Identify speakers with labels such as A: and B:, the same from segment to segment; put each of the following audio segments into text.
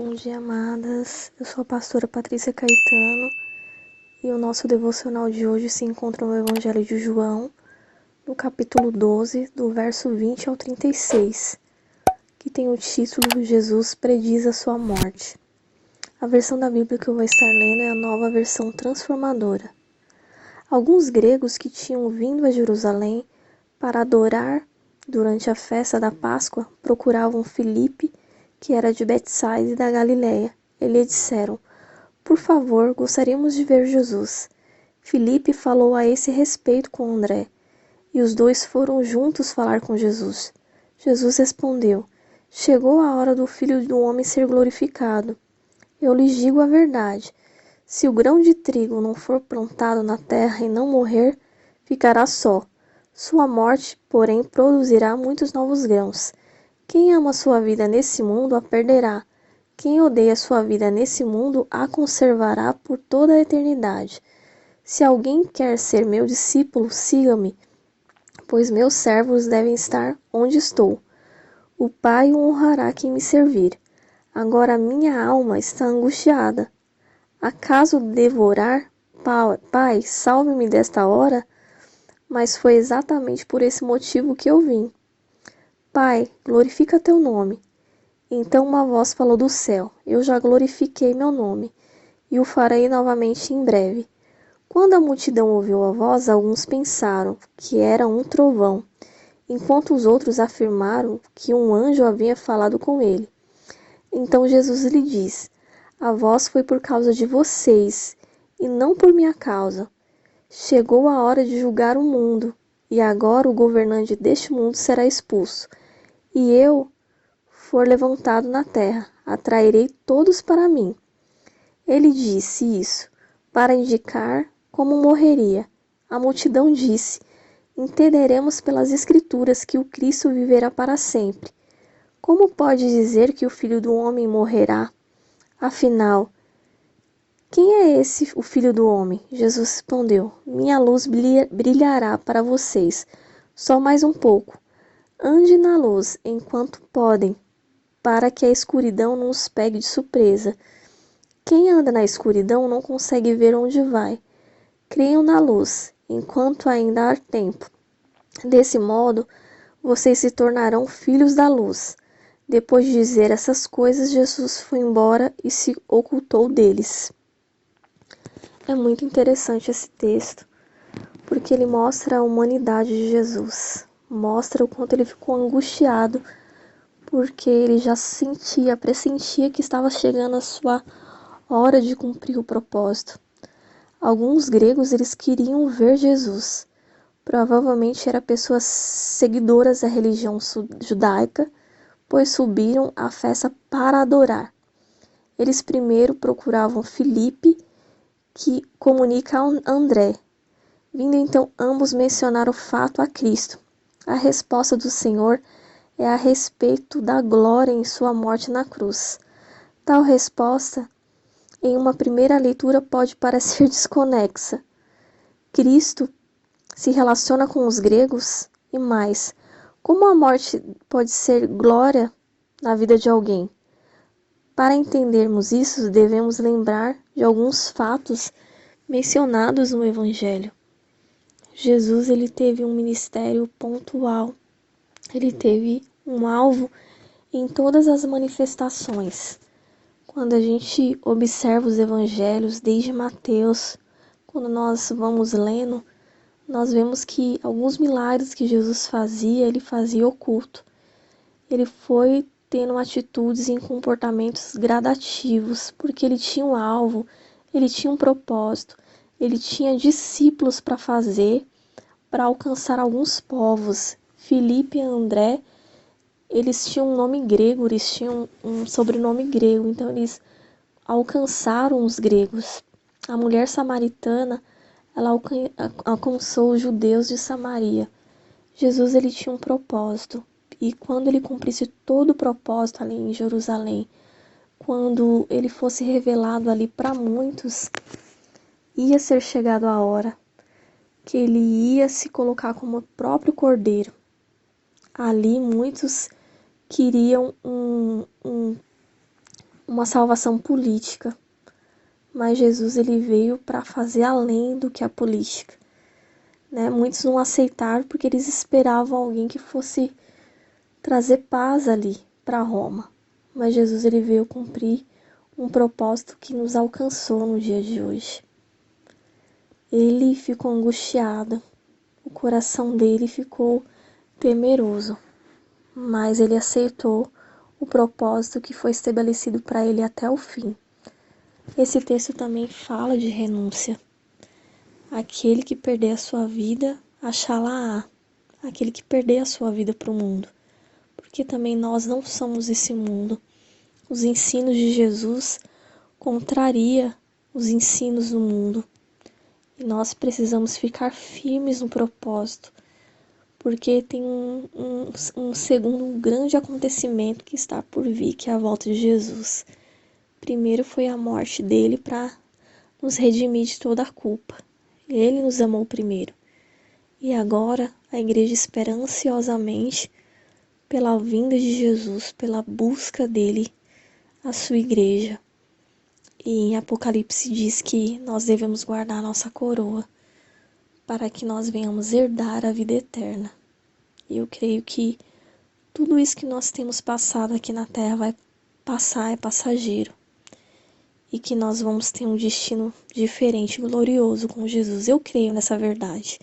A: Bom dia, amadas. Eu sou a pastora Patrícia Caetano e o nosso devocional de hoje se encontra no Evangelho de João, no capítulo 12, do verso 20 ao 36, que tem o título Jesus prediz a sua morte. A versão da Bíblia que eu vou estar lendo é a Nova Versão Transformadora. Alguns gregos que tinham vindo a Jerusalém para adorar durante a festa da Páscoa procuravam Filipe, que era de Betsaida e da Galiléia. E lhe disseram: por favor, gostaríamos de ver Jesus. Filipe falou a esse respeito com André, e os dois foram juntos falar com Jesus. Jesus respondeu: chegou a hora do Filho do Homem ser glorificado. Eu lhes digo a verdade. Se o grão de trigo não for plantado na terra e não morrer, ficará só. Sua morte, porém, produzirá muitos novos grãos. Quem ama sua vida nesse mundo a perderá. Quem odeia sua vida nesse mundo a conservará por toda a eternidade. Se alguém quer ser meu discípulo, siga-me, pois meus servos devem estar onde estou. O Pai honrará quem me servir. Agora minha alma está angustiada. Acaso devorar? Pai, salve-me desta hora? Mas foi exatamente por esse motivo que eu vim. Pai, glorifica teu nome. Então uma voz falou do céu: eu já glorifiquei meu nome, e o farei novamente em breve. Quando a multidão ouviu a voz, alguns pensaram que era um trovão, enquanto os outros afirmaram que um anjo havia falado com ele. Então Jesus lhe diz: a voz foi por causa de vocês, e não por minha causa. Chegou a hora de julgar o mundo, e agora o governante deste mundo será expulso. E eu for levantado na terra, atrairei todos para mim. Ele disse isso para indicar como morreria. A multidão disse: entenderemos pelas Escrituras que o Cristo viverá para sempre. Como pode dizer que o Filho do Homem morrerá? Afinal, quem é esse, o Filho do Homem? Jesus respondeu: minha luz brilhará para vocês. Só mais um pouco. Ande na luz enquanto podem, para que a escuridão não os pegue de surpresa. Quem anda na escuridão não consegue ver onde vai. Creiam na luz, enquanto ainda há tempo. Desse modo, vocês se tornarão filhos da luz. Depois de dizer essas coisas, Jesus foi embora e se ocultou deles. É muito interessante esse texto, porque ele mostra a humanidade de Jesus. Mostra o quanto ele ficou angustiado, porque ele já pressentia que estava chegando a sua hora de cumprir o propósito. Alguns gregos eles queriam ver Jesus. Provavelmente eram pessoas seguidoras da religião judaica, pois subiram à festa para adorar. Eles primeiro procuravam Filipe, que comunica a André. Vindo então ambos mencionar o fato a Cristo. A resposta do Senhor é a respeito da glória em sua morte na cruz. Tal resposta, em uma primeira leitura, pode parecer desconexa. Cristo se relaciona com os gregos e mais. Como a morte pode ser glória na vida de alguém? Para entendermos isso, devemos lembrar de alguns fatos mencionados no Evangelho. Jesus ele teve um ministério pontual. Ele teve um alvo em todas as manifestações. Quando a gente observa os evangelhos, desde Mateus, quando nós vamos lendo, nós vemos que alguns milagres que Jesus fazia, ele fazia oculto. Ele foi tendo atitudes e comportamentos gradativos, porque ele tinha um alvo, ele tinha um propósito, ele tinha discípulos para fazer, para alcançar alguns povos. Filipe e André, eles tinham um nome grego, eles tinham um sobrenome grego, então eles alcançaram os gregos. A mulher samaritana, ela alcançou os judeus de Samaria. Jesus ele tinha um propósito, e quando ele cumprisse todo o propósito ali em Jerusalém, quando ele fosse revelado ali para muitos, ia ser chegado a hora que ele ia se colocar como o próprio Cordeiro. Ali muitos queriam uma salvação política, mas Jesus ele veio para fazer além do que a política, né? Muitos não aceitaram porque eles esperavam alguém que fosse trazer paz ali para Roma, mas Jesus ele veio cumprir um propósito que nos alcançou no dia de hoje. Ele ficou angustiado, o coração dele ficou temeroso, mas ele aceitou o propósito que foi estabelecido para ele até o fim. Esse texto também fala de renúncia. Aquele que perder a sua vida, achá-la-á. Aquele que perder a sua vida para o mundo. Porque também nós não somos esse mundo. Os ensinos de Jesus contraria os ensinos do mundo. E nós precisamos ficar firmes no propósito, porque tem um segundo grande acontecimento que está por vir, que é a volta de Jesus. Primeiro foi a morte dele para nos redimir de toda a culpa. Ele nos amou primeiro. E agora a igreja espera ansiosamente pela vinda de Jesus, pela busca dele, a sua igreja. E em Apocalipse diz que nós devemos guardar a nossa coroa para que nós venhamos herdar a vida eterna. E eu creio que tudo isso que nós temos passado aqui na Terra vai passar, é passageiro. E que nós vamos ter um destino diferente, glorioso com Jesus. Eu creio nessa verdade.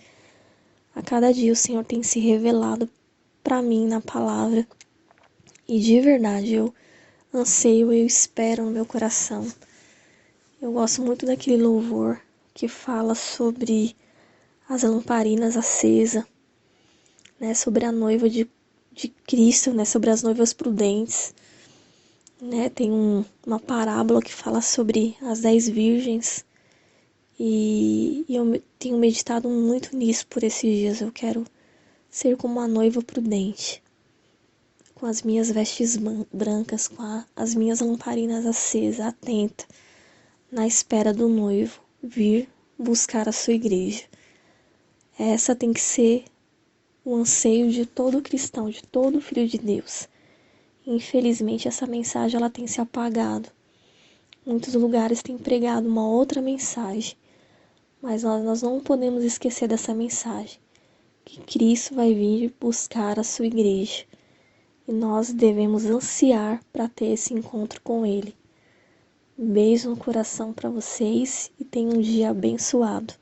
A: A cada dia o Senhor tem se revelado para mim na palavra. E de verdade eu anseio, eu espero no meu coração. Eu gosto muito daquele louvor que fala sobre as lamparinas acesas, né, sobre a noiva de Cristo, né, sobre as noivas prudentes. Né, tem uma parábola que fala sobre as 10 virgens. E eu tenho meditado muito nisso por esses dias. Eu quero ser como uma noiva prudente, com as minhas vestes brancas, com as minhas lamparinas acesas, atenta, na espera do noivo vir buscar a sua igreja. Essa tem que ser o anseio de todo cristão, de todo filho de Deus. Infelizmente essa mensagem ela tem se apagado. Muitos lugares têm pregado uma outra mensagem, mas nós não podemos esquecer dessa mensagem, que Cristo vai vir buscar a sua igreja e nós devemos ansiar para ter esse encontro com Ele. Beijo no coração para vocês e tenham um dia abençoado.